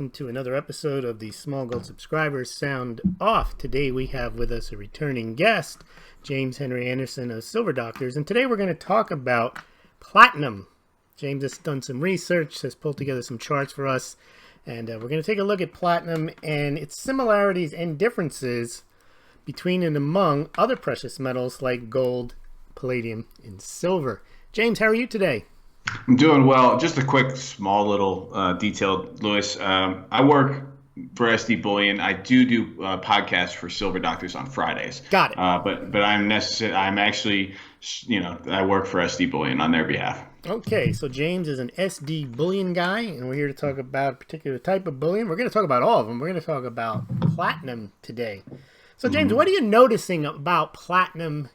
welcome to another episode of the Smaulgld Subscribers Sound Off. Today we have with us a returning guest, James Henry Anderson of Silver Doctors, and today we're going to talk about platinum. James has done some research, has pulled together some charts for us, and we're going to take a look at platinum and its similarities and differences between and among other precious metals like gold, palladium, and silver. James, how are you today? I'm doing well. Just a quick, small little detail, Lewis. I work for SD Bullion. I do podcasts for Silver Doctors on Fridays. Got it. But I'm actually, I work for SD Bullion on their behalf. Okay, so James is an SD Bullion guy, and we're here to talk about a particular type of bullion. We're going to talk about all of them. We're going to talk about platinum today. So, James, what are you noticing about platinum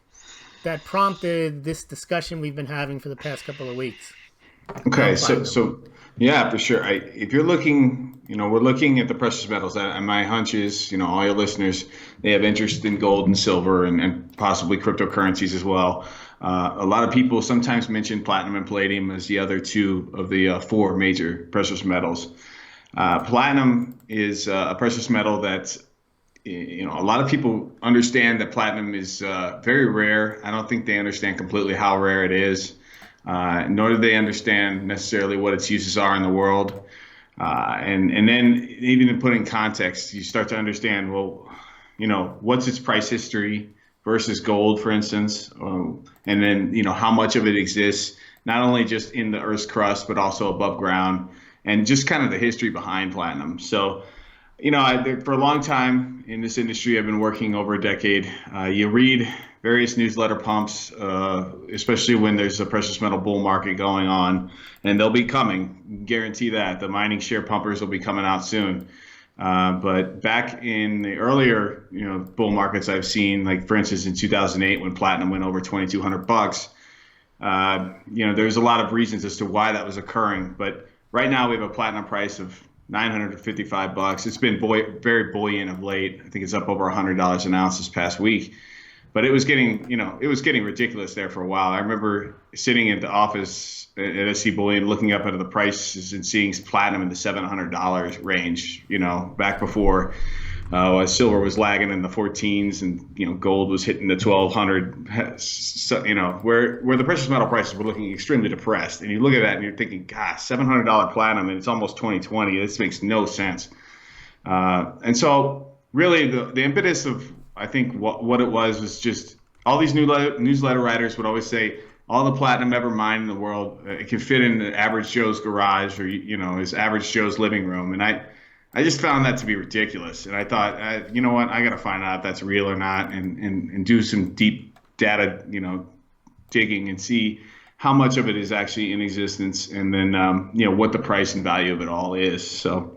that prompted this discussion we've been having for the past couple of weeks? Okay, so yeah, for sure. If you're looking, we're looking at the precious metals. And my hunch is, all your listeners, they have interest in gold and silver and possibly cryptocurrencies as well. A lot of people sometimes mention platinum and palladium as the other two of the four major precious metals. Platinum is a precious metal that, a lot of people understand that platinum is very rare. I don't think they understand completely how rare it is. Nor do they understand necessarily what its uses are in the world. And then even to put in context, you start to understand, well, what's its price history versus gold, for instance, and then, how much of it exists, not only just in the Earth's crust, but also above ground, and just kind of the history behind platinum. So, for a long time in this industry, I've been working over a decade. You read various newsletter pumps, especially when there's a precious metal bull market going on, and they'll be coming. Guarantee that. The mining share pumpers will be coming out soon. But back in the earlier, bull markets I've seen, like for instance in 2008 when platinum went over $2,200, there's a lot of reasons as to why that was occurring. But right now we have a platinum price of $955. It's been very buoyant of late. I think it's up over $100 an ounce this past week. But it was getting ridiculous there for a while. I remember sitting at the office at SD Bullion, looking up at the prices and seeing platinum in the $700 range. Back before silver was lagging in the 14s and gold was hitting the 1,200. So, where the precious metal prices were looking extremely depressed. And you look at that and you're thinking, gosh, $700 platinum and it's almost 2020. This makes no sense. And so really the impetus of I think what it was just all these newsletter writers would always say all the platinum ever mined in the world, it can fit in the average Joe's garage or, his average Joe's living room. And I just found that to be ridiculous. And I thought, you know what, I got to find out if that's real or not and do some deep data, digging and see how much of it is actually in existence and then, what the price and value of it all is. So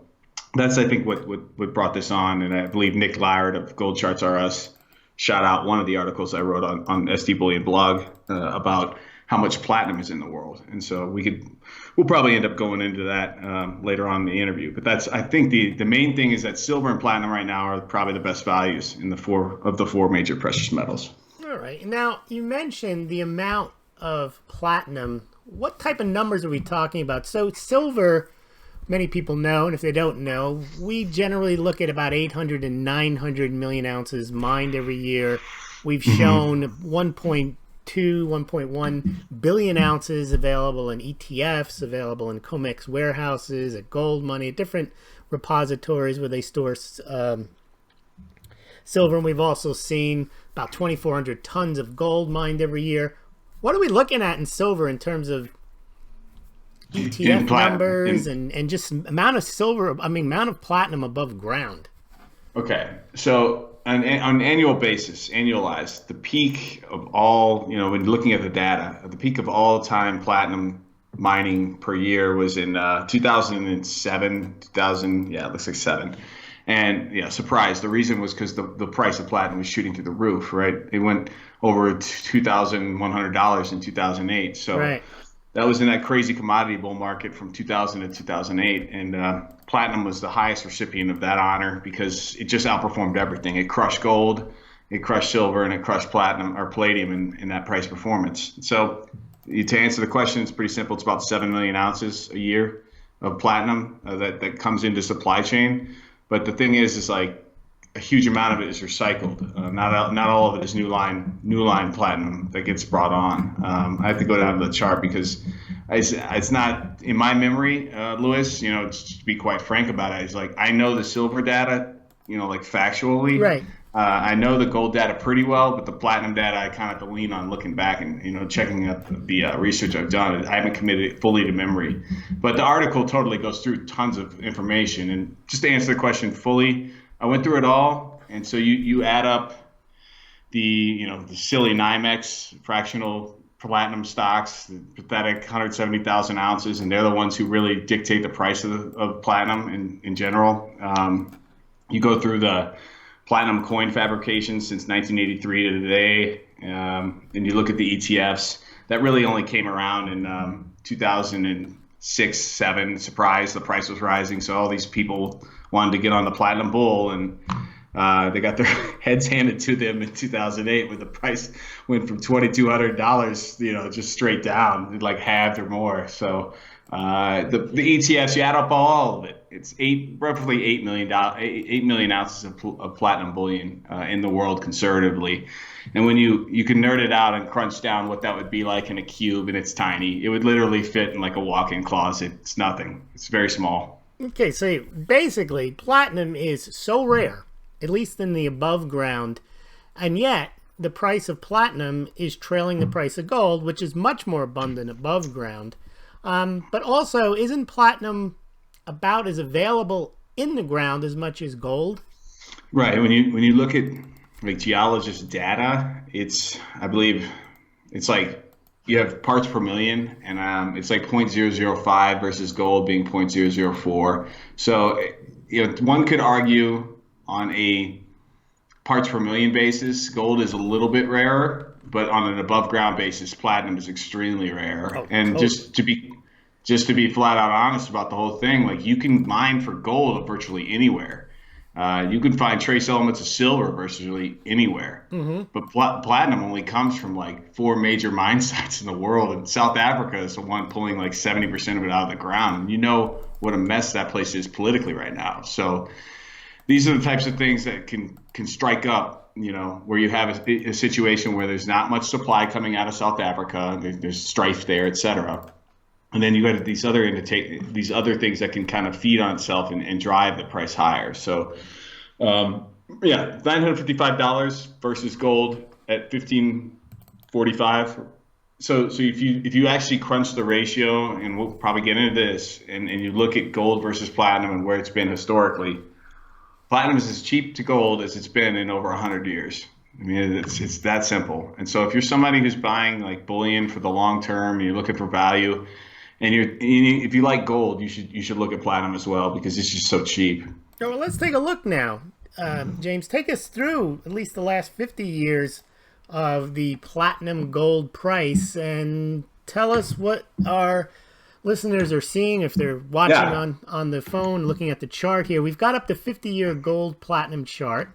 that's, I think, what brought this on. And I believe Nick Lyard of Gold Charts R Us shot out one of the articles I wrote on SD Bullion blog about how much platinum is in the world. And so we'll probably end up going into that later on in the interview. But I think the main thing is that silver and platinum right now are probably the best values in the four major precious metals. All right. Now, you mentioned the amount of platinum. What type of numbers are we talking about? So silver, many people know, and if they don't know, we generally look at about 800 and 900 million ounces mined every year. We've shown 1.2, 1.1 billion ounces available in ETFs, available in COMEX warehouses, at Gold Money, at different repositories where they store silver. And we've also seen about 2,400 tons of gold mined every year. What are we looking at in silver in terms of ETF numbers and just amount of platinum above ground? Okay, so on an annual basis, annualized, the peak of all, when looking at the data, the peak of all time platinum mining per year was in 2007, it looks like 7. And surprise, the reason was because the price of platinum was shooting through the roof, right? It went over $2,100 in 2008. So right. That was in that crazy commodity bull market from 2000 to 2008. And platinum was the highest recipient of that honor because it just outperformed everything. It crushed gold, it crushed silver, and it crushed platinum or palladium in that price performance. So to answer the question, it's pretty simple. It's about 7 million ounces a year of platinum that comes into supply chain. But the thing is like a huge amount of it is recycled. Not all of it is new line platinum that gets brought on. I have to go down to the chart because it's not in my memory, Lewis. Just to be quite frank about it, it's like I know the silver data, like factually. Right. I know the gold data pretty well, but the platinum data I kind of have to lean on looking back and checking up the research I've done. I haven't committed it fully to memory, but the article totally goes through tons of information. And just to answer the question fully, I went through it all, and so you add up the silly NYMEX fractional platinum stocks, the pathetic 170,000 ounces, and they're the ones who really dictate the price of platinum in general. You go through the platinum coin fabrication since 1983 to today, and you look at the ETFs that really only came around in 2006, 7. Surprise, the price was rising, so all these people wanted to get on the platinum bull, and they got their heads handed to them in 2008 when the price went from $2,200, just straight down, like halved or more. So the ETFs, you add up all of it, it's roughly $8 million ounces of platinum bullion in the world conservatively. And when you can nerd it out and crunch down what that would be like in a cube, and it's tiny, it would literally fit in like a walk-in closet. It's nothing. It's very small. Okay, so basically, platinum is so rare, at least in the above ground, and yet the price of platinum is trailing the price of gold, which is much more abundant above ground. But also, isn't platinum about as available in the ground as much as gold? Right. When you look at like geologist data, I believe it's like you have parts per million, and it's like 0.005 versus gold being 0.004. So one could argue on a parts per million basis, gold is a little bit rarer, but on an above ground basis, platinum is extremely rare. Just to be flat out honest about the whole thing, like you can mine for gold virtually anywhere. You can find trace elements of silver virtually anywhere. Mm-hmm. But platinum only comes from like 4 major mine sites in the world, and South Africa is the one pulling like 70% of it out of the ground. And you know what a mess that place is politically right now. So these are the types of things that can strike up, where you have a situation where there's not much supply coming out of South Africa, there's strife there, et cetera. And then you got these other things that can kind of feed on itself and drive the price higher. So, $955 versus gold at $1,545. So if you actually crunch the ratio, and we'll probably get into this, and you look at gold versus platinum and where it's been historically, platinum is as cheap to gold as it's been in over 100 years. I mean, it's that simple. And so if you're somebody who's buying like bullion for the long term, and you're looking for value, and if you like gold, you should look at platinum as well, because it's just so cheap. Well, let's take a look now. James, take us through at least the last 50 years of the platinum gold price, and tell us what our listeners are seeing if they're watching on the phone, looking at the chart here. We've got up the 50-year gold platinum chart,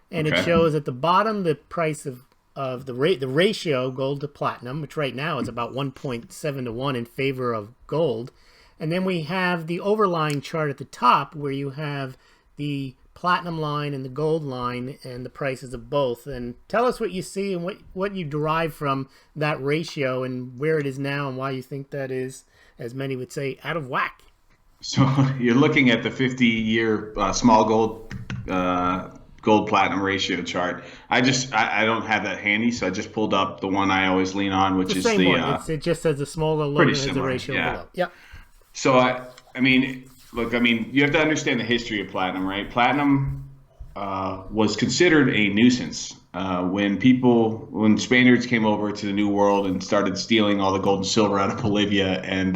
and it shows at the bottom the price of the ratio gold to platinum, which right now is about 1.7 to 1 in favor of gold. And then we have the overlying chart at the top where you have the platinum line and the gold line and the prices of both. And tell us what you see and what you derive from that ratio and where it is now and why you think that is, as many would say, out of whack. So you're looking at the 50-year Smaulgld gold platinum ratio chart. I don't have that handy, so I just pulled up the one I always lean on, which is the same one. It just says the Smaulgld logo as the ratio below. Yep. So I mean, you have to understand the history of platinum, right? Platinum was considered a nuisance when Spaniards came over to the New World and started stealing all the gold and silver out of Bolivia and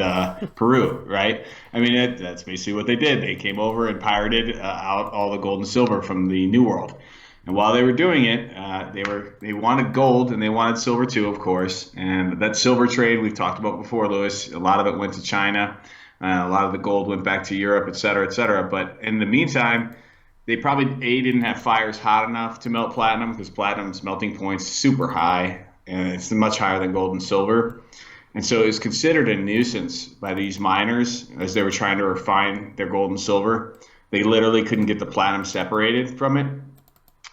Peru, right? I mean, that's basically what they did. They came over and pirated out all the gold and silver from the New World. And while they were doing it, they wanted gold and they wanted silver too, of course. And that silver trade we've talked about before, Lewis, a lot of it went to China. A lot of the gold went back to Europe, et cetera, et cetera. But in the meantime, they probably, didn't have fires hot enough to melt platinum, because platinum's melting point's super high, and it's much higher than gold and silver. And so it was considered a nuisance by these miners as they were trying to refine their gold and silver. They literally couldn't get the platinum separated from it.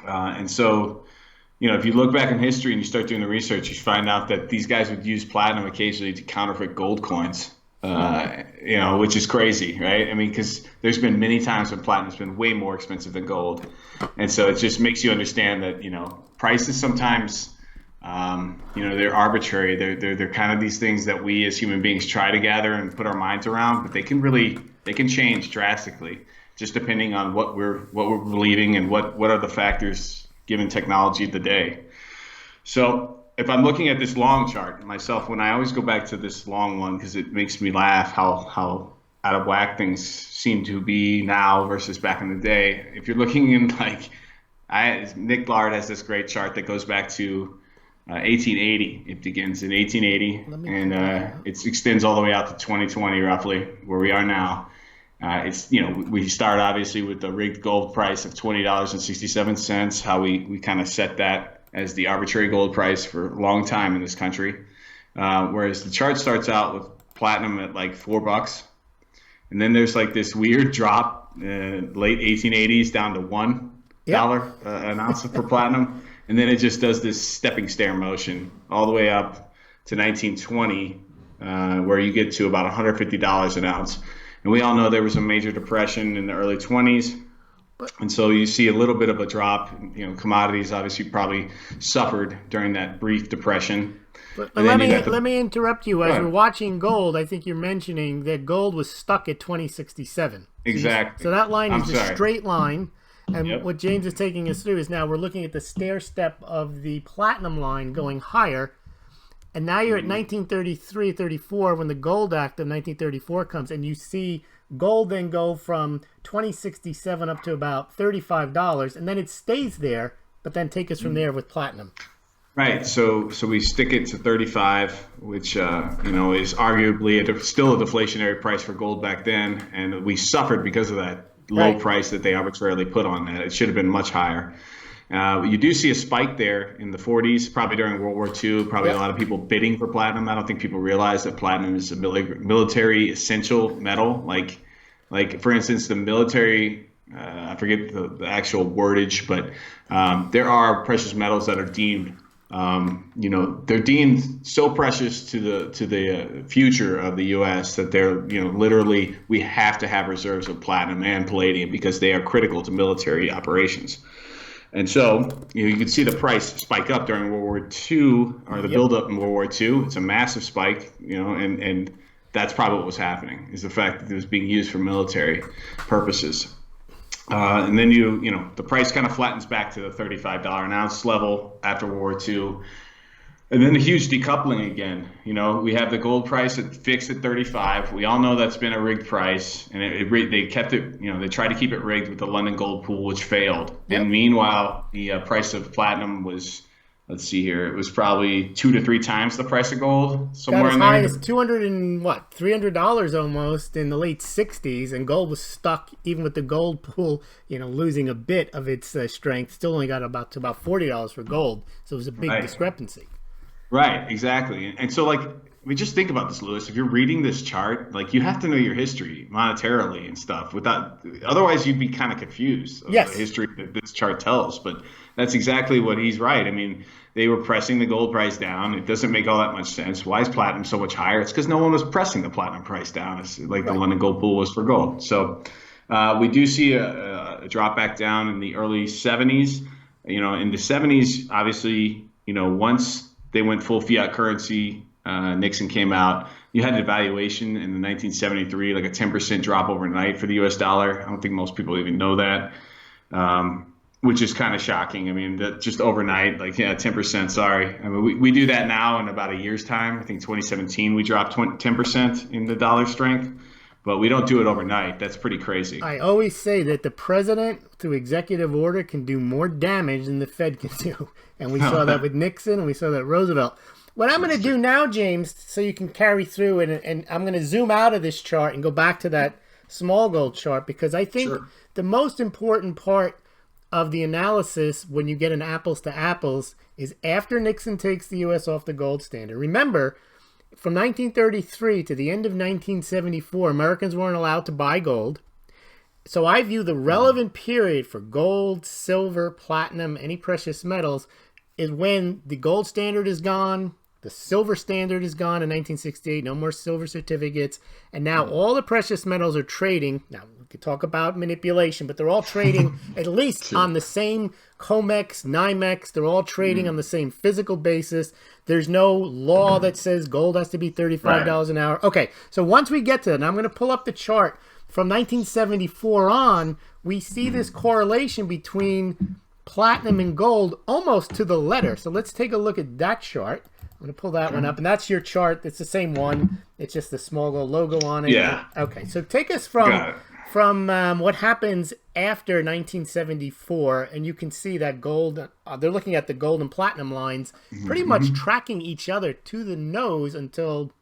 And so, if you look back in history and you start doing the research, you find out that these guys would use platinum occasionally to counterfeit gold coins, which is crazy, right? I mean, because there's been many times when platinum's been way more expensive than gold. And so it just makes you understand that, prices sometimes, they're arbitrary. They're kind of these things that we as human beings try to gather and put our minds around, but they can change drastically just depending on what we're believing and what are the factors given technology of the day. So if I'm looking at this long chart myself, when I always go back to this long one because it makes me laugh how out of whack things seem to be now versus back in the day. If you're looking in Nick Lard has this great chart that goes back to 1880. It begins in 1880 and it extends all the way out to 2020 roughly, where we are now. We start obviously with the rigged gold price of $20.67, how we kind of set that as the arbitrary gold price for a long time in this country. Whereas the chart starts out with platinum at like $4. And then there's like this weird drop late 1880s down to $1 an ounce for platinum. And then it just does this stepping stair motion all the way up to 1920, where you get to about $150 an ounce. And we all know there was a major depression in the early 20s. And so you see a little bit of a drop. Commodities obviously probably suffered during that brief depression. But let me interrupt you. As we're watching gold, I think you're mentioning that gold was stuck at 2067. Exactly. So that line is a straight line. And what James is taking us through is now we're looking at the stair step of the platinum line going higher. And now you're at 1933, 34 when the Gold Act of 1934 comes, and you see gold then go from 2067 up to about $35, and then it stays there, but then take us from there with platinum. Right. So we stick it to 35, which is arguably still a deflationary price for gold back then, and we suffered because of that low price that they arbitrarily put on that. It should have been much higher. You do see a spike there in the 40s, probably during World War II, probably a lot of people bidding for platinum. I don't think people realize that platinum is a military essential metal. Like for instance, the military, I forget the actual wordage, but there are precious metals that are deemed, they're deemed so precious to the future of the U.S. that they're, literally we have to have reserves of platinum and palladium because they are critical to military operations. And so, you can see the price spike up during World War II, or the buildup in World War II. It's a massive spike, and that's probably what was happening, is the fact that it was being used for military purposes. And then the price kind of flattens back to the $35 an ounce level after World War II. And then the huge decoupling again. We have the gold price fixed at 35. We all know that's been a rigged price, and they kept it. They tried to keep it rigged with the London Gold Pool, which failed. Yep. And meanwhile, the price of platinum was, let's see here, it was probably 2 to 3 times the price of gold, somewhere in there. As high as $300 almost in the late 60s, and gold was stuck even with the gold pool, losing a bit of its strength. Still only got about $40 for gold, so it was a big discrepancy. Right, exactly. And so, just think about this, Lewis. If you're reading this chart, you have to know your history monetarily and stuff. Otherwise, you'd be kind of confused of the history that this chart tells. But that's exactly what he's right. I mean, they were pressing the gold price down. It doesn't make all that much sense. Why is platinum so much higher? It's because no one was pressing the platinum price down. It's like the London Gold Pool was for gold. So we do see a drop back down in the early 70s. In the 70s, obviously, once they went full fiat currency, Nixon came out. You had an devaluation in the 1973, like a 10% drop overnight for the U.S. dollar. I don't think most people even know that, which is kind of shocking. I mean, that just overnight, 10%, sorry. I mean, we do that now in about a year's time. I think 2017, we dropped 10% in the dollar strength, but we don't do it overnight. That's pretty crazy. I always say that the president, through executive order, can do more damage than the Fed can do. And we saw that with Nixon, and we saw that with Roosevelt. What I'm going to do now, James, so you can carry through, and I'm going to zoom out of this chart and go back to that Smaulgld chart, because I think the most important part of the analysis when you get an apples to apples is after Nixon takes the U.S. off the gold standard. Remember, from 1933 to the end of 1974, Americans weren't allowed to buy gold. So I view the relevant period for gold, silver, platinum, any precious metals is when the gold standard is gone, the silver standard is gone in 1968, no more silver certificates, and now all the precious metals are trading. Now, we could talk about manipulation, but they're all trading at least on the same COMEX, NYMEX. They're all trading on the same physical basis. There's no law that says gold has to be $35 an hour. Okay, so once we get to that, and I'm going to pull up the chart, from 1974 on, we see this correlation between platinum and gold almost to the letter. So let's take a look at that chart. I'm going to pull that one up, and that's your chart. It's the same one. It's just the Smaulgld logo on it. Yeah. Okay, so take us from what happens after 1974, and you can see that gold, they're looking at the gold and platinum lines, pretty much tracking each other to the nose until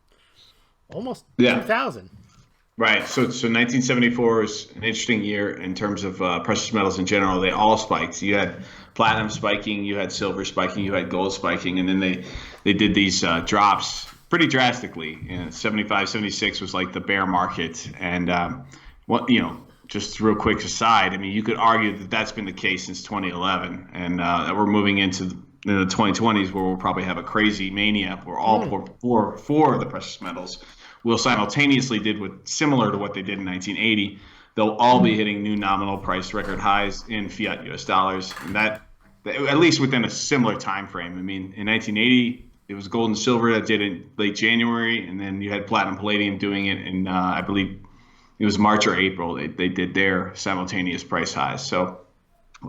almost 2000. Right. So 1974 is an interesting year in terms of precious metals in general. They all spiked. You had platinum spiking, you had silver spiking, you had gold spiking, and then they did these drops pretty drastically. 75, 76 was like the bear market. And just real quick aside, I mean, you could argue that that's been the case since 2011, and that we're moving into the 2020s where we'll probably have a crazy mania where all four of the precious metals will simultaneously similar to what they did in 1980. They'll all be hitting new nominal price record highs in fiat US dollars, and that at least within a similar time frame. I mean, in 1980, it was gold and silver that did it in late January, and then you had platinum, palladium doing it in I believe it was March or April. They did their simultaneous price highs. So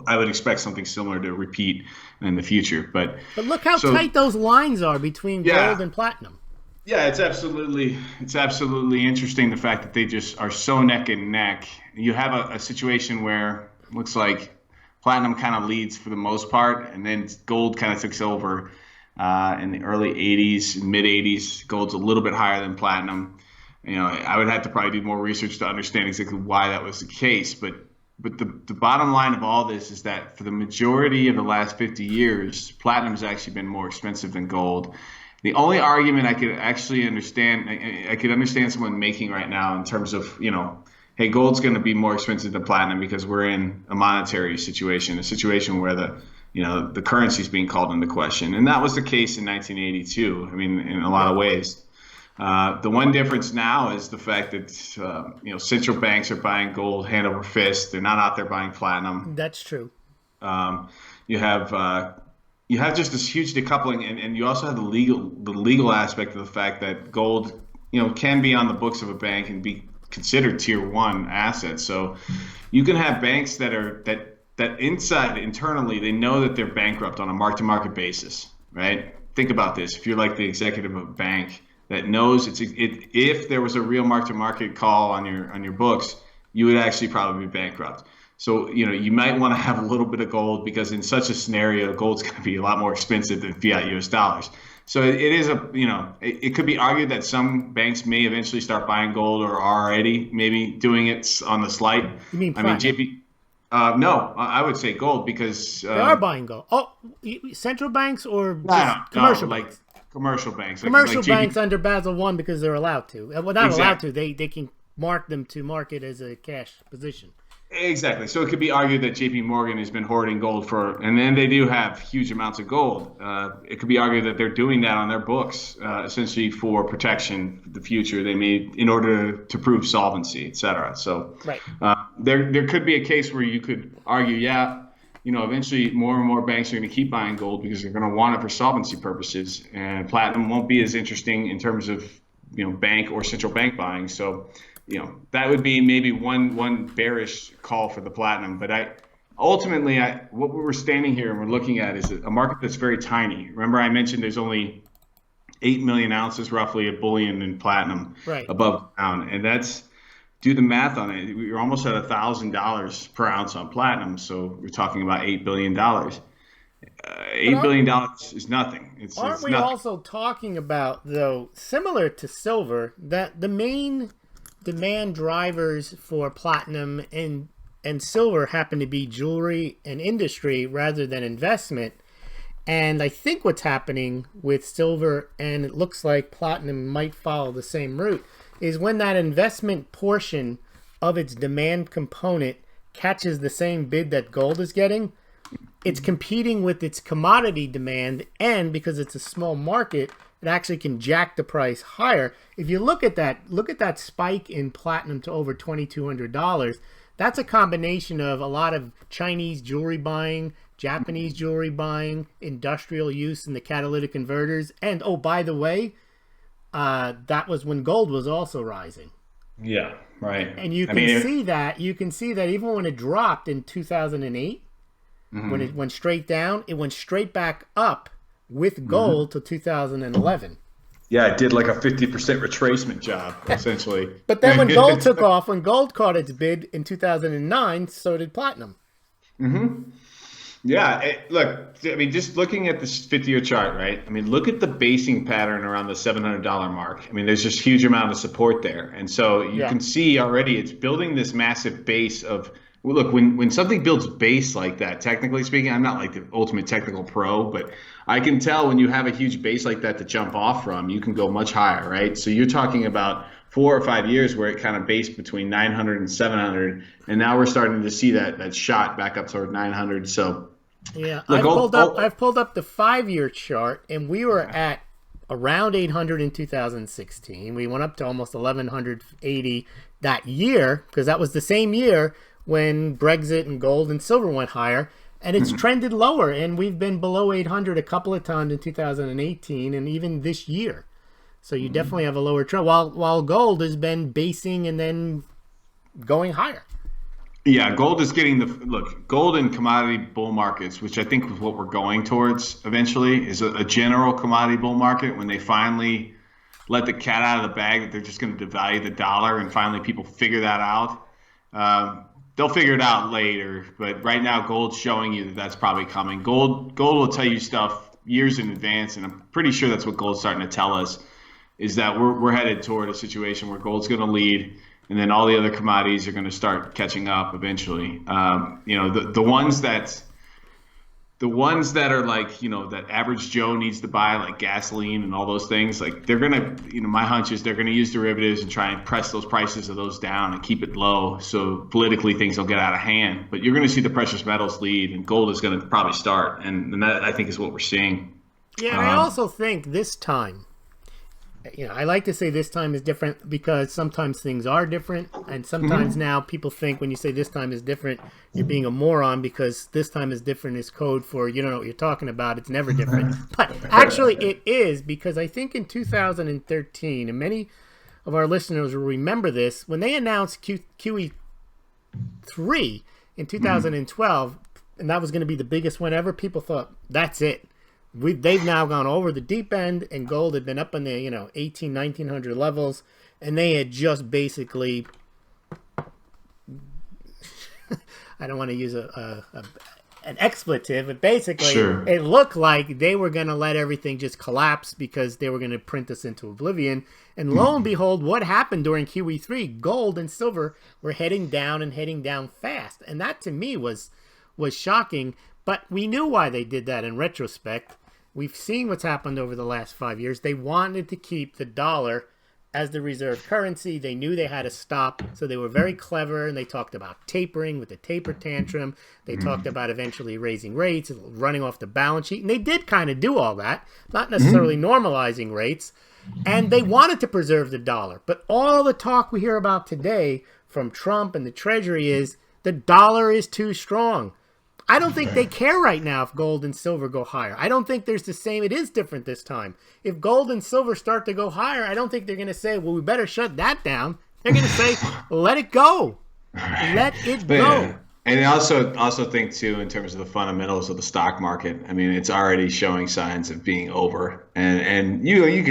I would expect something similar to repeat in the future. But look how tight those lines are between gold and platinum. Yeah, it's absolutely interesting, the fact that they just are so neck and neck. You have a situation where it looks like platinum kind of leads for the most part, and then gold kind of takes over in the early 80s, mid 80s. Gold's a little bit higher than platinum. I would have to probably do more research to understand exactly why that was the case. But the bottom line of all this is that for the majority of the last 50 years, platinum's actually been more expensive than gold. The only argument I could actually understand, I could understand someone making right now in terms of, hey, gold's going to be more expensive than platinum because we're in a monetary situation, a situation where the currency is being called into question. And that was the case in 1982. I mean, in a lot of ways. The one difference now is the fact that, central banks are buying gold hand over fist. They're not out there buying platinum. That's true. You have just this huge decoupling, and you also have the legal aspect of the fact that gold, can be on the books of a bank and be considered tier one assets. So you can have banks that are that internally they know that they're bankrupt on a mark-to-market basis, right? Think about this: if you're like the executive of a bank that knows if there was a real mark-to-market call on your books, you would actually probably be bankrupt. So, you might want to have a little bit of gold because in such a scenario, gold's going to be a lot more expensive than fiat US dollars. So it is it could be argued that some banks may eventually start buying gold or are already maybe doing it on the slight. You mean JP? No, I would say gold because they are buying gold. Oh, central banks or commercial banks? Commercial banks. Commercial banks under Basel I because they're allowed to. Well, not allowed to. They can mark them to market as a cash position. Exactly. So it could be argued that JP Morgan has been hoarding gold and then they do have huge amounts of gold. It could be argued that they're doing that on their books, essentially for protection for the future. They may, in order to prove solvency, et cetera. So there could be a case where you could argue, eventually more and more banks are going to keep buying gold because they're going to want it for solvency purposes, and platinum won't be as interesting in terms of, bank or central bank buying. So, that would be maybe one bearish call for the platinum. But ultimately, what we were standing here and we're looking at is a market that's very tiny. Remember, I mentioned there's only 8 million ounces roughly of bullion and platinum above ground, and that's, do the math on it. We're almost at $1,000 per ounce on platinum, so we're talking about $8 billion. $8 billion is nothing. Aren't we also talking about, though, similar to silver, that the main demand drivers for platinum and silver happen to be jewelry and industry rather than investment? And I think what's happening with silver, and it looks like platinum might follow the same route, is when that investment portion of its demand component catches the same bid that gold is getting, it's competing with its commodity demand, and because it's a small market, it actually can jack the price higher. If you look at that spike in platinum to over $2,200. That's a combination of a lot of Chinese jewelry buying, Japanese jewelry buying, industrial use in the catalytic converters, and oh, by the way, that was when gold was also rising. Yeah, right. And you can see that even when it dropped in 2008, when it went straight down, it went straight back up with gold to 2011. Yeah, it did like a 50% retracement job, essentially. But then when gold took off, when gold caught its bid in 2009, so did platinum. Yeah, look, I mean, just looking at this 50-year chart, right? I mean, look at the basing pattern around the $700 mark. I mean, there's just huge amount of support there. And so you can see already it's building this massive base of, well, look, when something builds base like that, technically speaking, I'm not like the ultimate technical pro, but I can tell when you have a huge base like that to jump off from, you can go much higher, right? So you're talking about 4 or 5 years where it kind of based between 900 and 700, and now we're starting to see that shot back up toward 900. So yeah, look, I've pulled up the 5-year chart, and we were at around 800 in 2016. We went up to almost 1180 that year, because that was the same year when Brexit and gold and silver went higher, and it's trended lower, and we've been below 800 a couple of times in 2018 and even this year. So you definitely have a lower trend, while gold has been basing and then going higher. Yeah, gold is getting gold and commodity bull markets, which I think is what we're going towards eventually, is a general commodity bull market when they finally let the cat out of the bag that they're just going to devalue the dollar, and finally people figure that out. They'll figure it out later, but right now gold's showing you that that's probably coming. Gold will tell you stuff years in advance, and I'm pretty sure that's what gold's starting to tell us, is that we're headed toward a situation where gold's going to lead, and then all the other commodities are going to start catching up eventually. The ones that are like, that average Joe needs to buy, like gasoline and all those things, like they're going to, my hunch is they're going to use derivatives and try and press those prices of those down and keep it low. So politically things will get out of hand, but you're going to see the precious metals lead, and gold is going to probably start. And that, I think, is what we're seeing. Yeah. And I also think this time, I like to say this time is different because sometimes things are different, and sometimes now people think when you say this time is different, you're being a moron, because this time is different is code for you don't know what you're talking about. It's never different. But actually it is, because I think in 2013, and many of our listeners will remember this, when they announced QE3 in 2012, and that was going to be the biggest one ever, people thought, that's it. They've now gone over the deep end, and gold had been up in the 1900 levels, and they had just basically I don't want to use an expletive, but basically It looked like they were going to let everything just collapse because they were going to print us into oblivion. And lo and behold, what happened during QE3? Gold and silver were heading down, and heading down fast, and that to me was shocking. But we knew why they did that in retrospect. We've seen what's happened over the last 5 years. They wanted to keep the dollar as the reserve currency. They knew they had to stop, so they were very clever, and they talked about tapering with the taper tantrum. They talked about eventually raising rates, running off the balance sheet, and they did kind of do all that, not necessarily normalizing rates, and they wanted to preserve the dollar. But all the talk we hear about today from Trump and the Treasury is the dollar is too strong. I don't think they care right now if gold and silver go higher. I don't think there's the same. It is different this time. If gold and silver start to go higher, I don't think they're going to say, well, we better shut that down. They're going to say, let it go. Let it go. Yeah. And I also think, too, in terms of the fundamentals of the stock market, I mean, it's already showing signs of being over. And you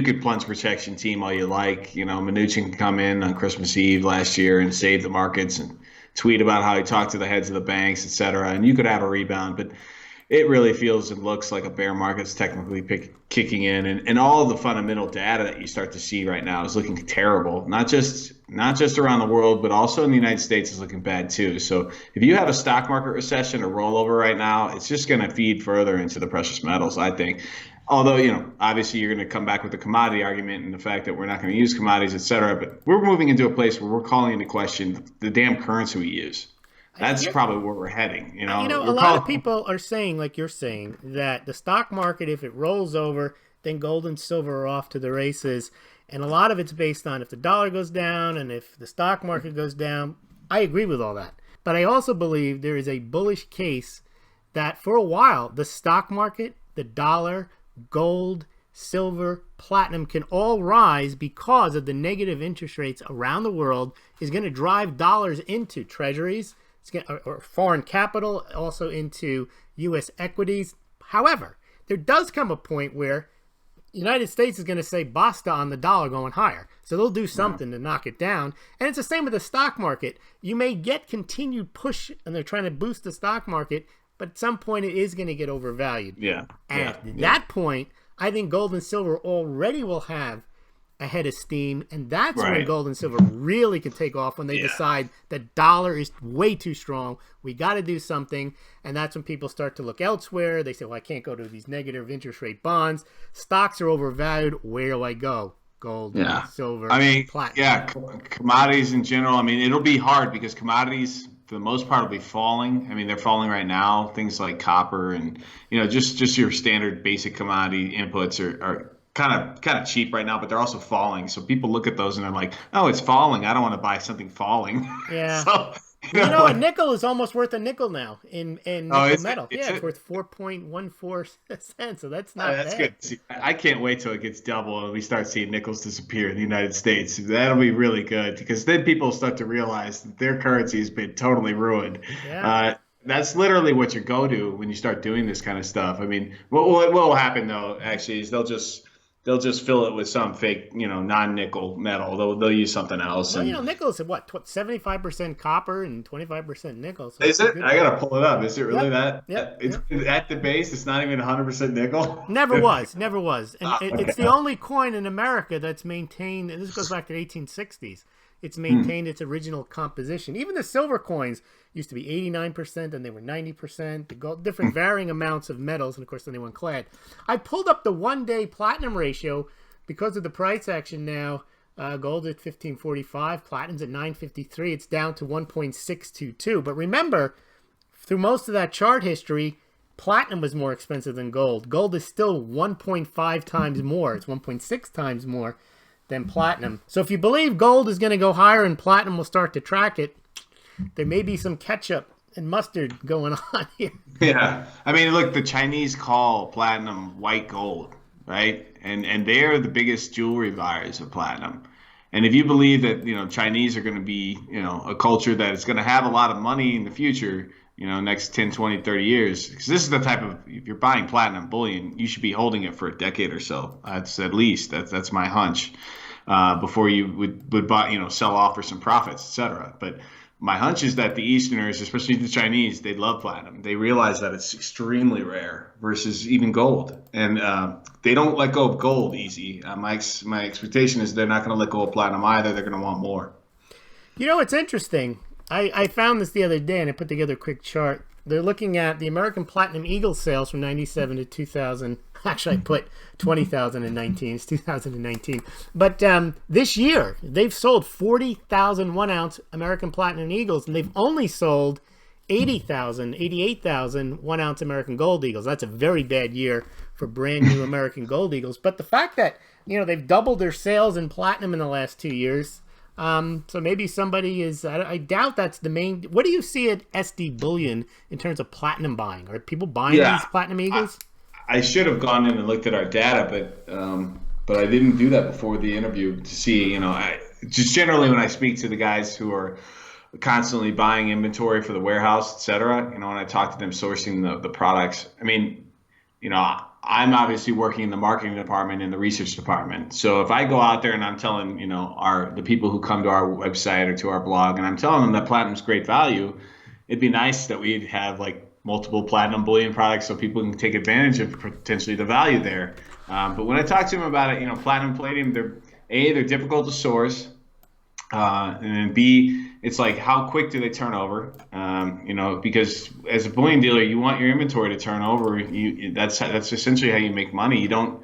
could plunge protection team all you like. Mnuchin can come in on Christmas Eve last year and save the markets and tweet about how he talked to the heads of the banks, et cetera, and you could have a rebound. But, it really feels and looks like a bear market's technically kicking in, and all of the fundamental data that you start to see right now is looking terrible. Not just around the world, but also in the United States is looking bad too. So if you have a stock market recession or rollover right now, it's just going to feed further into the precious metals, I think. Although, obviously you're going to come back with the commodity argument and the fact that we're not going to use commodities, et cetera. But we're moving into a place where we're calling into question the damn currency we use. That's probably where we're heading. A lot of people are saying, like you're saying, that the stock market, if it rolls over, then gold and silver are off to the races. And a lot of it's based on if the dollar goes down and if the stock market goes down. I agree with all that. But I also believe there is a bullish case that for a while, the stock market, the dollar, gold, silver, platinum can all rise because of the negative interest rates around the world is going to drive dollars into treasuries, or foreign capital, also into U.S. equities. However, there does come a point where the United States is going to say basta on the dollar going higher. So they'll do something to knock it down. And it's the same with the stock market. You may get continued push, and they're trying to boost the stock market, but at some point it is going to get overvalued. Yeah. And at that point, I think gold and silver already will have a head of steam, and that's when gold and silver really can take off, when they decide the dollar is way too strong. We got to do something, and that's when people start to look elsewhere. They say, well, I can't go to these negative interest rate bonds. Stocks are overvalued. Where do I go? Gold, silver, platinum. Commodities in general. I mean, it'll be hard because commodities, for the most part, will be falling. I mean, they're falling right now. Things like copper and, just your standard basic commodity inputs are kind of cheap right now, but they're also falling. So people look at those and they're like, oh, it's falling. I don't want to buy something falling. Yeah. So, a nickel is almost worth a nickel now in nickel metal. It's worth 4.14 cents. So that's not that's bad. Good. See, I can't wait till it gets double and we start seeing nickels disappear in the United States. That'll be really good, because then people start to realize that their currency has been totally ruined. Yeah. That's literally what you go to when you start doing this kind of stuff. I mean, what will happen though, actually, is they'll just fill it with some fake, non-nickel metal. They'll use something else. Well, nickel is what 75% copper and 25% nickel. So is it? I gotta pull it up. Is it really that? Yep. It's at the base. It's not even 100% nickel. Never was. And it's the only coin in America that's maintained. And this goes back to the 1860s. It's maintained its original composition. Even the silver coins used to be 89%, and they were 90%. The gold, different varying amounts of metals, and of course, then they went clad. I pulled up the one-day platinum ratio because of the price action now. Gold at 1545, platinum's at 953. It's down to 1.622. But remember, through most of that chart history, platinum was more expensive than gold. Gold is still 1.5 times more. It's 1.6 times more than platinum. So if you believe gold is going to go higher and platinum will start to track it, there may be some ketchup and mustard going on here. Yeah. I mean, look, the Chinese call platinum white gold, right? And they're the biggest jewelry buyers of platinum. And if you believe that, Chinese are going to be, a culture that is going to have a lot of money in the future, next 10, 20, 30 years, because this is the type of, if you're buying platinum bullion, you should be holding it for a decade or so. That's at least, that's my hunch, before you would buy, sell off for some profits, et cetera. But my hunch is that the Easterners, especially the Chinese, they love platinum. They realize that it's extremely rare versus even gold. And they don't let go of gold easy. My expectation is they're not going to let go of platinum either. They're going to want more. It's interesting. I found this the other day, and I put together a quick chart. They're looking at the American Platinum Eagle sales from 97 to 2000. Actually, I put 2019. It's 2019. But this year, they've sold 40,000 1-ounce American Platinum Eagles, and they've only sold 88,000 1-ounce American Gold Eagles. That's a very bad year for brand new American Gold Eagles. But the fact that, they've doubled their sales in platinum in the last 2 years, so maybe somebody is, I doubt that's the main. What do you see at SD Bullion in terms of platinum buying? Are people buying these Platinum Eagles? I should have gone in and looked at our data, but I didn't do that before the interview to see, just generally when I speak to the guys who are constantly buying inventory for the warehouse, et cetera, when I talk to them sourcing the products, I mean, I'm obviously working in the marketing department and the research department. So if I go out there and I'm telling, the people who come to our website or to our blog, and I'm telling them that platinum's great value, it'd be nice that we'd have like multiple platinum bullion products so people can take advantage of potentially the value there. But when I talk to them about it, platinum, palladium, they're difficult to source. And then B, it's like how quick do they turn over? Because as a bullion dealer, you want your inventory to turn over. That's essentially how you make money. You don't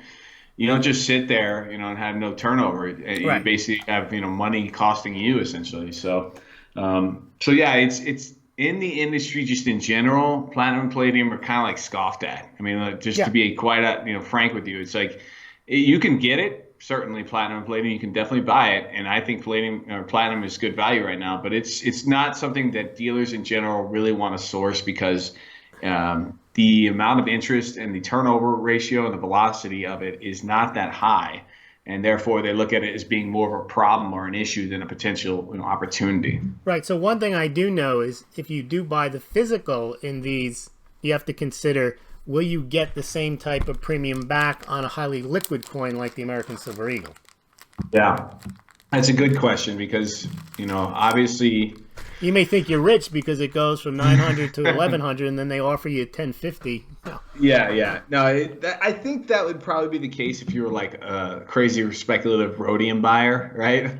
just sit there, and have no turnover. Right. You basically have money costing you essentially. So yeah, it's in the industry just in general. Platinum and palladium are kind of like scoffed at. I mean, to be quite frank with you, it's like you can get it. Certainly, platinum and palladium, you can definitely buy it, and I think platinum is good value right now. But it's not something that dealers in general really want to source because the amount of interest and the turnover ratio and the velocity of it is not that high, and therefore they look at it as being more of a problem or an issue than a potential opportunity. Right. So one thing I do know is if you do buy the physical in these, you have to consider, will you get the same type of premium back on a highly liquid coin like the American Silver Eagle? Yeah, that's a good question because, obviously... You may think you're rich because it goes from 900 to 1100 and then they offer you 1050. No. Yeah. No, I think that would probably be the case if you were like a crazy speculative rhodium buyer, right?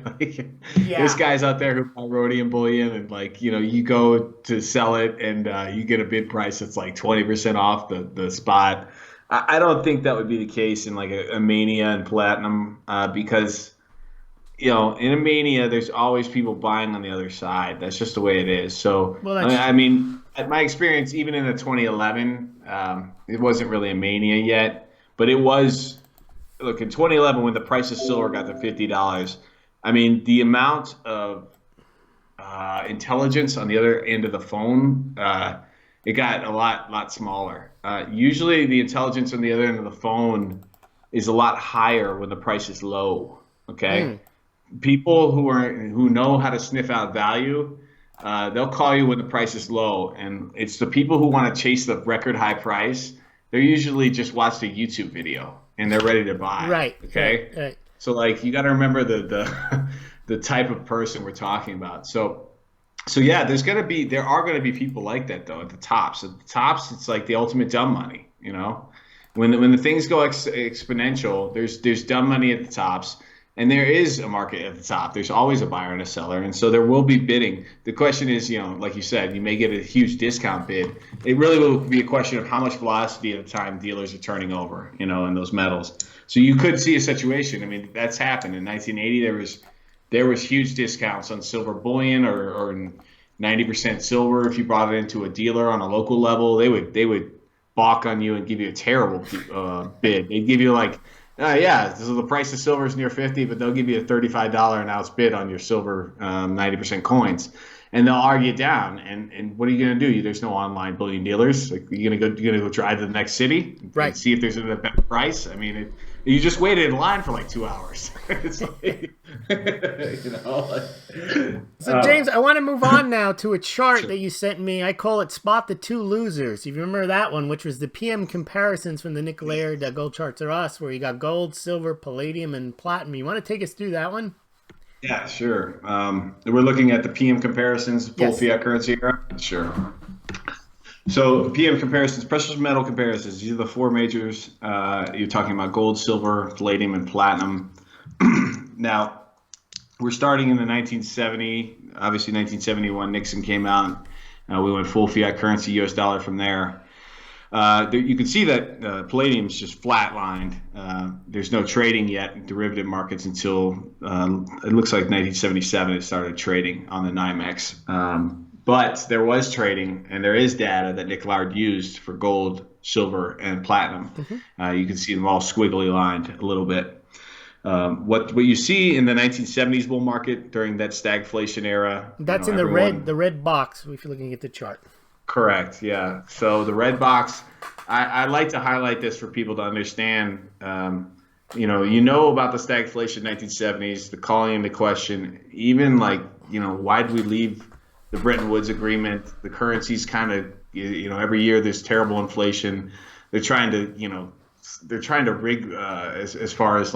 There's guys out there who buy rhodium bullion and you go to sell it and you get a bid price that's like 20% off the spot. I don't think that would be the case in like a mania and platinum because in a mania, there's always people buying on the other side. That's just the way it is. So, I mean, at my experience, even in the 2011, it wasn't really a mania yet, but it was. Look, in 2011, when the price of silver got to $50, I mean, the amount of intelligence on the other end of the phone, it got a lot smaller. Usually, the intelligence on the other end of the phone is a lot higher when the price is low. Okay. People who know how to sniff out value, they'll call you when the price is low, and it's the people who want to chase the record high price. They're usually just watched a YouTube video and they're ready to buy. Right. Okay. Right. So you got to remember the type of person we're talking about. So yeah, there are gonna be people like that though at the tops. At the tops, it's like the ultimate dumb money. When the things go exponential, there's dumb money at the tops. And there is a market at the top. There's always a buyer and a seller. And so there will be bidding. The question is, like you said, you may get a huge discount bid. It really will be a question of how much velocity at a time dealers are turning over, in those metals. So you could see a situation. I mean, that's happened. In 1980, there was huge discounts on silver bullion or 90% silver. If you brought it into a dealer on a local level, they would balk on you and give you a terrible bid. They'd give you like, so the price of silver is near 50, but they'll give you a $35 an ounce bid on your silver 90% coins, and they'll argue it down. And what are you going to do? There's no online bullion dealers. Like you're gonna go drive to the next city, right? And see if there's a better price. I mean, you just waited in line for like 2 hours. It's like, So James, I want to move on now to a chart that you sent me. I call it "Spot the Two Losers." If you remember that one, which was the PM comparisons from the Nick Laird Gold Charts Are Us, where you got gold, silver, palladium, and platinum. You want to take us through that one? Yeah, sure. We're looking at the PM comparisons, full fiat currency era. Sure. So PM comparisons, precious metal comparisons. These are the four majors. You're talking about gold, silver, palladium, and platinum. Now, we're starting in the 1970. Obviously, 1971, Nixon came out. We went full fiat currency, U.S. dollar from there. You can see that palladium is just flatlined. There's no trading yet in derivative markets until it looks like 1977 it started trading on the NYMEX. But there was trading, and there is data that Nick Laird used for gold, silver, and platinum. Mm-hmm. You can see them all squiggly lined a little bit. What you see in the 1970s bull market during that stagflation era. That's in the red box if you're looking at the chart. Correct. Yeah. So the red box, I like to highlight this for people to understand. You know about the stagflation 1970s, the calling into question, even why did we leave the Bretton Woods Agreement? The currencies kind of, every year there's terrible inflation. They're trying to rig as far as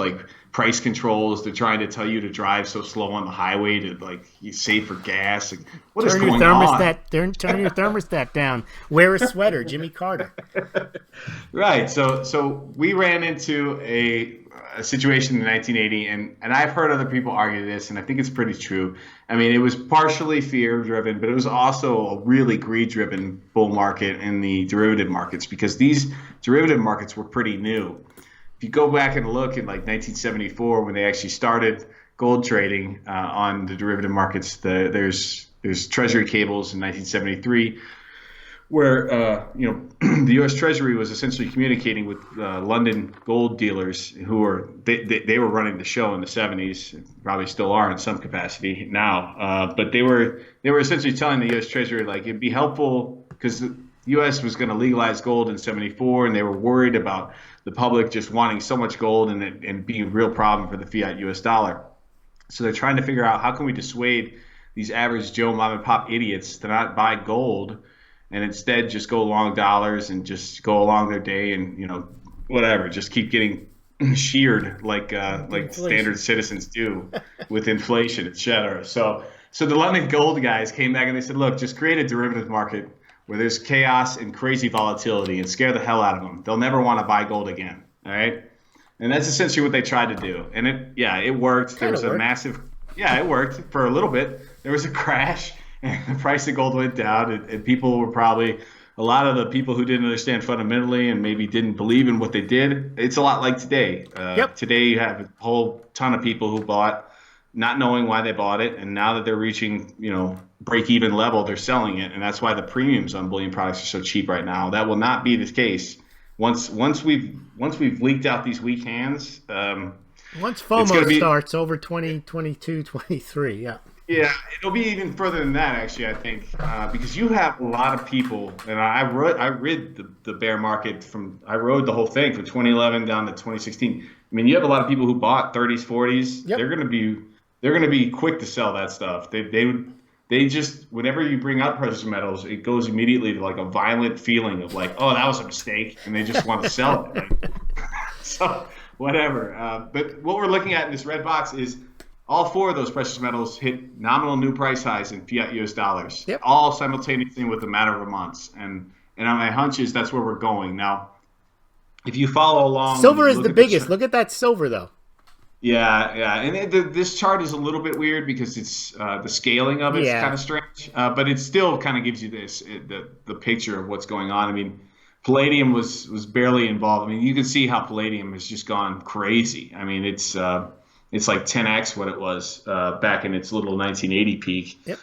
price controls. They're trying to tell you to drive so slow on the highway to like you save for gas. Like, what is going on? Turn your thermostat down. Wear a sweater, Jimmy Carter. Right. So we ran into a situation in 1980, and I've heard other people argue this, and I think it's pretty true. I mean, it was partially fear-driven, but it was also a really greed-driven bull market in the derivative markets because these derivative markets were pretty new. If you go back and look at like 1974 when they actually started gold trading on the derivative markets, there's treasury cables in 1973 where the U.S. Treasury was essentially communicating with London gold dealers who were they were running the show in the 70s, probably still are in some capacity now, but they were essentially telling the U.S. Treasury like it'd be helpful because the U.S. was going to legalize gold in 74, and they were worried about the public just wanting so much gold and being a real problem for the fiat U.S. dollar. So they're trying to figure out how can we dissuade these average Joe mom and pop idiots to not buy gold and instead just go long dollars and just go along their day and whatever, just keep getting sheared like standard citizens do with inflation, et cetera. So the London gold guys came back and they said, look, just create a derivative market where there's chaos and crazy volatility and scare the hell out of them. They'll never want to buy gold again. All right. And that's essentially what they tried to do. And it worked. There was a massive, it worked for a little bit. There was a crash. And the price of gold went down, and people were probably a lot of the people who didn't understand fundamentally and maybe didn't believe in what they did. It's a lot like today. Today you have a whole ton of people who bought not knowing why they bought it, and now that they're reaching break-even level, they're selling it, and that's why the premiums on bullion products are so cheap right now. That will not be the case once we've leaked out these weak hands. Once FOMO starts over 2022, 23, yeah. Yeah, it'll be even further than that, actually, I think, because you have a lot of people, and I read the bear market I rode the whole thing from 2011 down to 2016. I mean, you have a lot of people who bought 30s, 40s. Yep. They're gonna be quick to sell that stuff. They just, whenever you bring up precious metals, it goes immediately to like a violent feeling of like, oh, that was a mistake, and they just want to sell it. So whatever. But what we're looking at in this red box is all four of those precious metals hit nominal new price highs in fiat US dollars, all simultaneously with a matter of months. And on my hunch is that's where we're going. Now, if you follow along. Silver is the biggest. Look at that silver, though. Yeah. And this chart is a little bit weird because it's the scaling of it is kind of strange. But it still kind of gives you the picture of what's going on. I mean, Palladium was barely involved. I mean, you can see how Palladium has just gone crazy. I mean, it's like 10x what it was back in its little 1980 peak. Yep.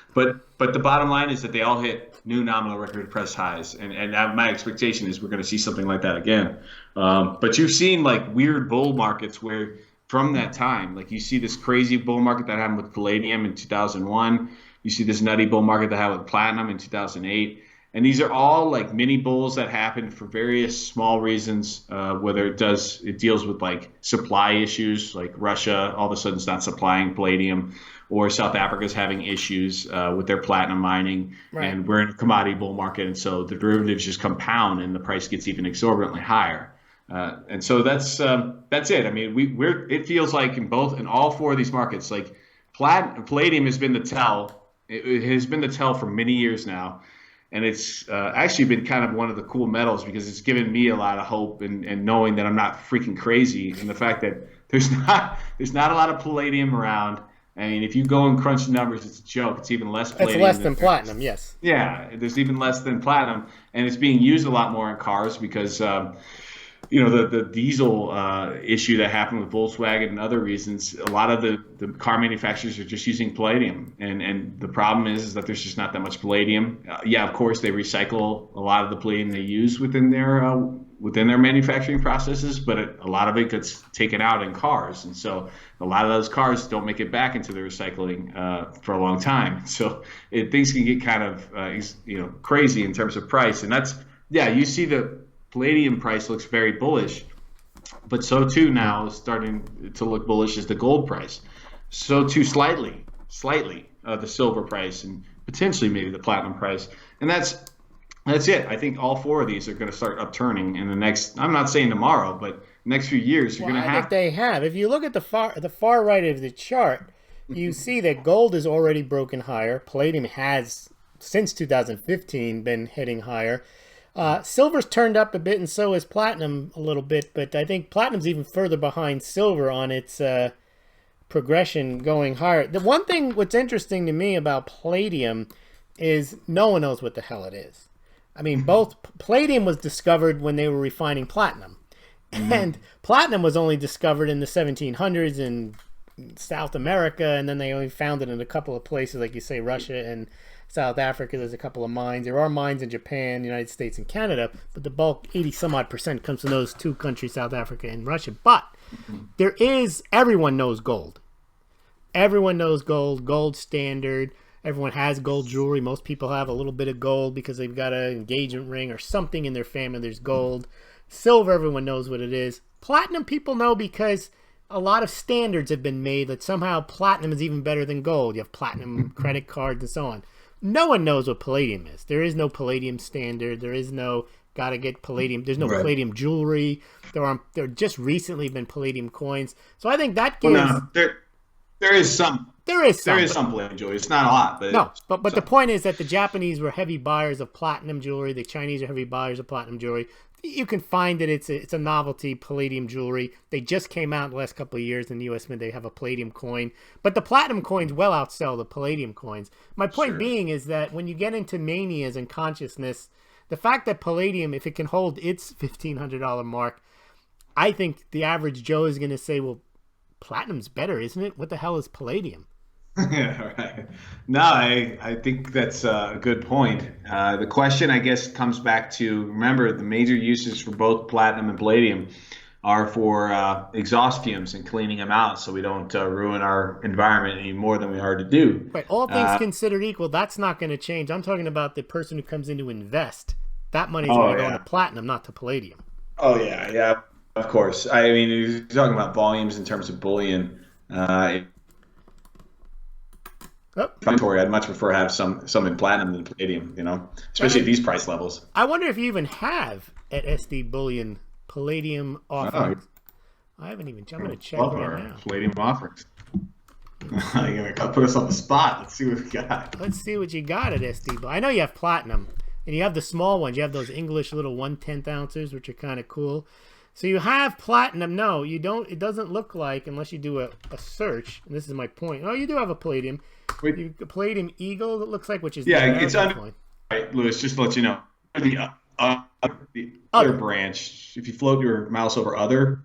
But the bottom line is that they all hit new nominal record price highs, and my expectation is we're going to see something like that again. But you've seen like weird bull markets where from that time, like you see this crazy bull market that happened with Palladium in 2001. You see this nutty bull market that happened with platinum in 2008. And these are all like mini bulls that happen for various small reasons, whether it deals with like supply issues, like Russia all of a sudden is not supplying palladium, or South Africa's having issues with their platinum mining, and we're in a commodity bull market, and so the derivatives just compound and the price gets even exorbitantly higher. And so that's it. I mean, it feels like in all four of these markets, like palladium has been the tell. It has been the tell for many years now. And it's actually been kind of one of the cool metals because it's given me a lot of hope and knowing that I'm not freaking crazy, and the fact that there's not a lot of palladium around. I mean, if you go and crunch the numbers, it's a joke. It's even less palladium. It's less than platinum, yes. Yeah, there's even less than platinum, and it's being used a lot more in cars because the diesel issue that happened with Volkswagen and other reasons, a lot of the car manufacturers are just using palladium. And the problem is that there's just not that much palladium. Of course, they recycle a lot of the palladium they use within their manufacturing processes, but a lot of it gets taken out in cars. And so a lot of those cars don't make it back into the recycling for a long time. So things can get kind of crazy in terms of price. And you see the palladium price looks very bullish, but so too now is starting to look bullish is the gold price. So too slightly the silver price, and potentially maybe the platinum price. And that's it. I think all four of these are going to start upturning in the next, I'm not saying tomorrow, but next few years, you're Well, going to I think have. they have. If you look at the far right of the chart, you see that gold is already broken higher. Palladium has, since 2015, been heading higher. Silver's turned up a bit, and so is platinum a little bit. But I think platinum's even further behind silver on its progression going higher. The one thing what's interesting to me about palladium is no one knows what the hell it is. I mean, both palladium was discovered when they were refining platinum. And platinum was only discovered in the 1700s in South America, and then they only found it in a couple of places, like you say, Russia and South Africa. There's a couple of mines. There are mines in Japan, the United States, and Canada, but the bulk, 80-some-odd%, comes from those two countries, South Africa and Russia. But everyone knows gold. Everyone knows gold, gold standard. Everyone has gold jewelry. Most people have a little bit of gold because they've got an engagement ring or something in their family. There's gold. Silver, everyone knows what it is. Platinum, people know because a lot of standards have been made that somehow platinum is even better than gold. You have platinum credit cards and so on. No one knows what palladium is. There is no palladium standard. There is no gotta get palladium. There's no palladium jewelry. There just recently been palladium coins. So I think that gives. Well, no, there is some. There is some palladium jewelry. It's not a lot, but no. But the point is that the Japanese were heavy buyers of platinum jewelry. The Chinese are heavy buyers of platinum jewelry. You can find that it's a novelty palladium jewelry. They just came out in the last couple of years in the U.S. Mint. They have a palladium coin, but the platinum coins well outsell the palladium coins. My point being is that when you get into manias and consciousness, the fact that palladium, if it can hold its $1,500 mark, I think the average Joe is going to say, "Well, platinum's better, isn't it? What the hell is palladium?" Yeah, right. No, I think that's a good point. The question, I guess, comes back to, remember, the major uses for both platinum and palladium are for exhaust fumes and cleaning them out so we don't ruin our environment any more than we are to do. Right. All things considered equal, that's not going to change. I'm talking about the person who comes in to invest. That money's going to go into platinum, not to palladium. Oh, yeah, of course. I mean, you're talking about volumes in terms of bullion. Inventory, I'd much prefer to have some in platinum than palladium, especially at these price levels. I wonder if you even have at SD Bullion palladium offerings. I haven't even. I'm going to check right now. Palladium offerings. You're going to put us on the spot. Let's see what we got. Let's see what you got at SD Bullion. I know you have platinum, and you have the small ones. You have those English little 1/10 ounces, which are kind of cool. So you have platinum. No, you don't. It doesn't look like, unless you do a search, and this is my point. Oh, you do have a palladium. Palladium Eagle, it looks like, which is it's under. Right, Lewis, just to let you know, the other branch. If you float your mouse over other,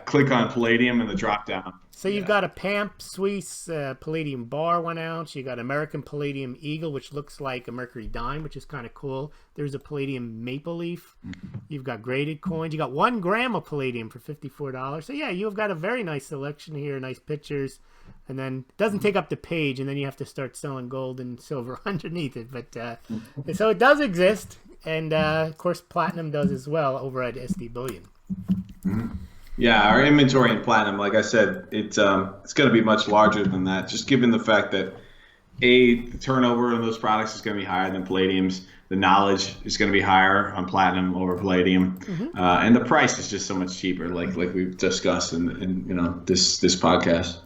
click on palladium in the drop down. So you've got a PAMP Swiss Palladium bar 1 ounce. You got American Palladium Eagle, which looks like a Mercury dime, which is kind of cool. There's a Palladium Maple Leaf. You've got graded coins. You got 1 gram of palladium for $54. So yeah, you've got a very nice selection here, nice pictures. And then it doesn't take up the page, and then you have to start selling gold and silver underneath it. But so it does exist, and of course platinum does as well over at SD Bullion. Yeah, our inventory in platinum, like I said, it's going to be much larger than that, just given the fact that the turnover in those products is going to be higher than palladium's. The knowledge is going to be higher on platinum over palladium, and the price is just so much cheaper, like we've discussed in this podcast.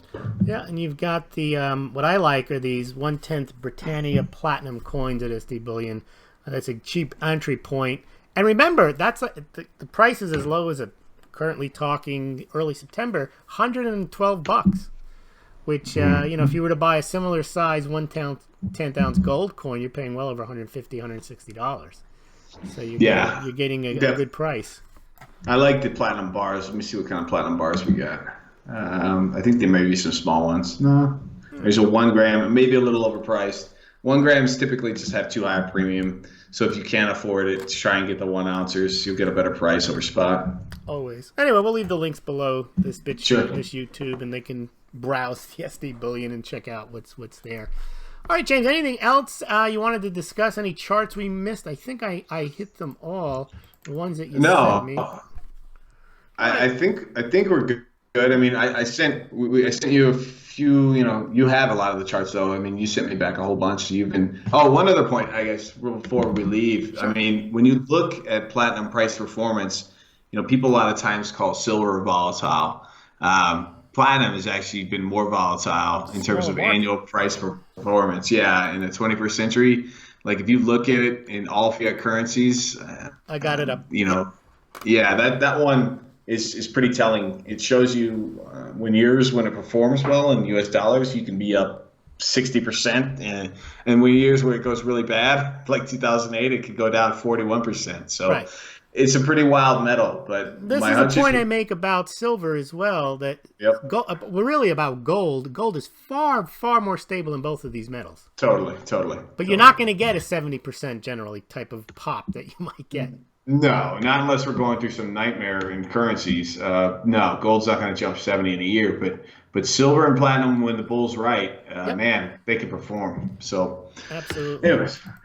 Yeah, and you've got the what I like are these 1/10 Britannia platinum coins at SD Bullion. That's a cheap entry point. And remember, that's the price is as low as currently talking early September, $112, which if you were to buy a similar size 1/10 ounce gold coin, you're paying well over $150, $160. So you're getting a good price. I like the platinum bars. Let me see what kind of platinum bars we got. I think there may be some small ones. No, there's a 1 gram, maybe a little overpriced. 1 grams typically just have too high a premium. So if you can't afford it, try and get the 1 ounces. You'll get a better price over spot. Always. Anyway, we'll leave the links below this YouTube, and they can browse the SD Bullion and check out what's there. All right, James. Anything else you wanted to discuss? Any charts we missed? I think I hit them all. The ones that you sent me. I think we're good. I mean, I sent you a few. You have a lot of the charts, though. I mean, you sent me back a whole bunch. One other point, I guess, before we leave. Sure. I mean, when you look at platinum price performance, people a lot of times call silver volatile. Platinum has actually been more volatile in terms Smaller of market. annual price performance. Yeah, in the 21st century, like if you look at it in all fiat currencies, I got it up. you Yep. know, yeah, that one is pretty telling. It shows you when it performs well in U.S. dollars, you can be up 60%, and when years where it goes really bad, like 2008, it could go down 41%. So Right. it's a pretty wild metal. But This my is a hunch is, point I make about silver as well, that yep, we're really about gold. Gold is far, far more stable than both of these metals. totally, totally, But you're totally. not going to get a 70% generally type of pop that you might get. No, not unless we're going through some nightmare in currencies. No, gold's not going to jump 70 in a year, but silver and platinum, when the bull's right, Yep. man, they can perform. So, Absolutely.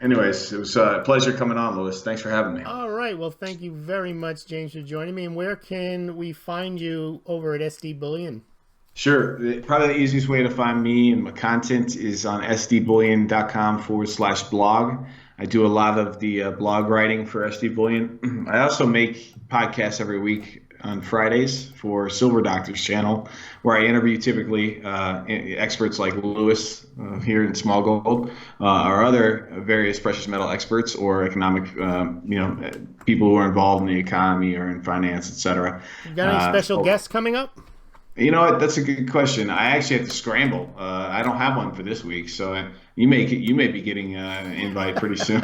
anyways, it was a pleasure coming on, Lewis. Thanks for having me. All right. Well, thank you very much, James, for joining me. And where can we find you over at SD Bullion? Sure. Probably the easiest way to find me and my content is on sdbullion.com/blog. I do a lot of the blog writing for SD Bullion. I also make podcasts every week on Fridays for Silver Doctors channel, where I interview typically experts like Lewis here in Smaulgld, or other various precious metal experts or economic, people who are involved in the economy or in finance, etc. You got any special guests coming up? You know what? That's a good question. I actually have to scramble. I don't have one for this week, so you may be getting an invite pretty soon.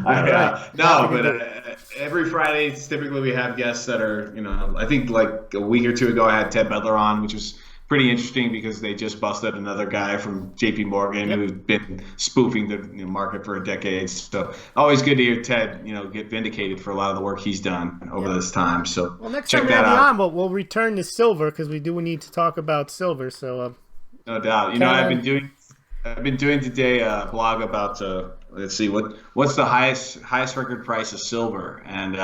No, but every Friday, typically we have guests that are, I think like a week or two ago, I had Ted Bedler on, which was pretty interesting because they just busted another guy from JP Morgan Yep. who's been spoofing the market for a decade. So always good to hear Ted, get vindicated for a lot of the work he's done over this time. So Well, next check time we that have you out. on, we'll return to silver because we do need to talk about silver. So, No doubt. I've been doing today a blog about let's see what's the highest record price of silver, and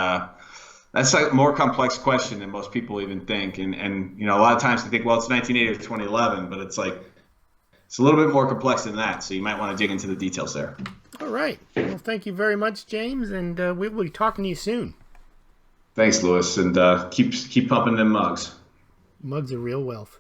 that's a more complex question than most people even think. And a lot of times they think, well, it's 1980 or 2011, but it's a little bit more complex than that. So you might want to dig into the details there. all right. Well, thank you very much, James, and we will be talking to you soon. Thanks, Lewis, and keep pumping them mugs. Mugs are real wealth.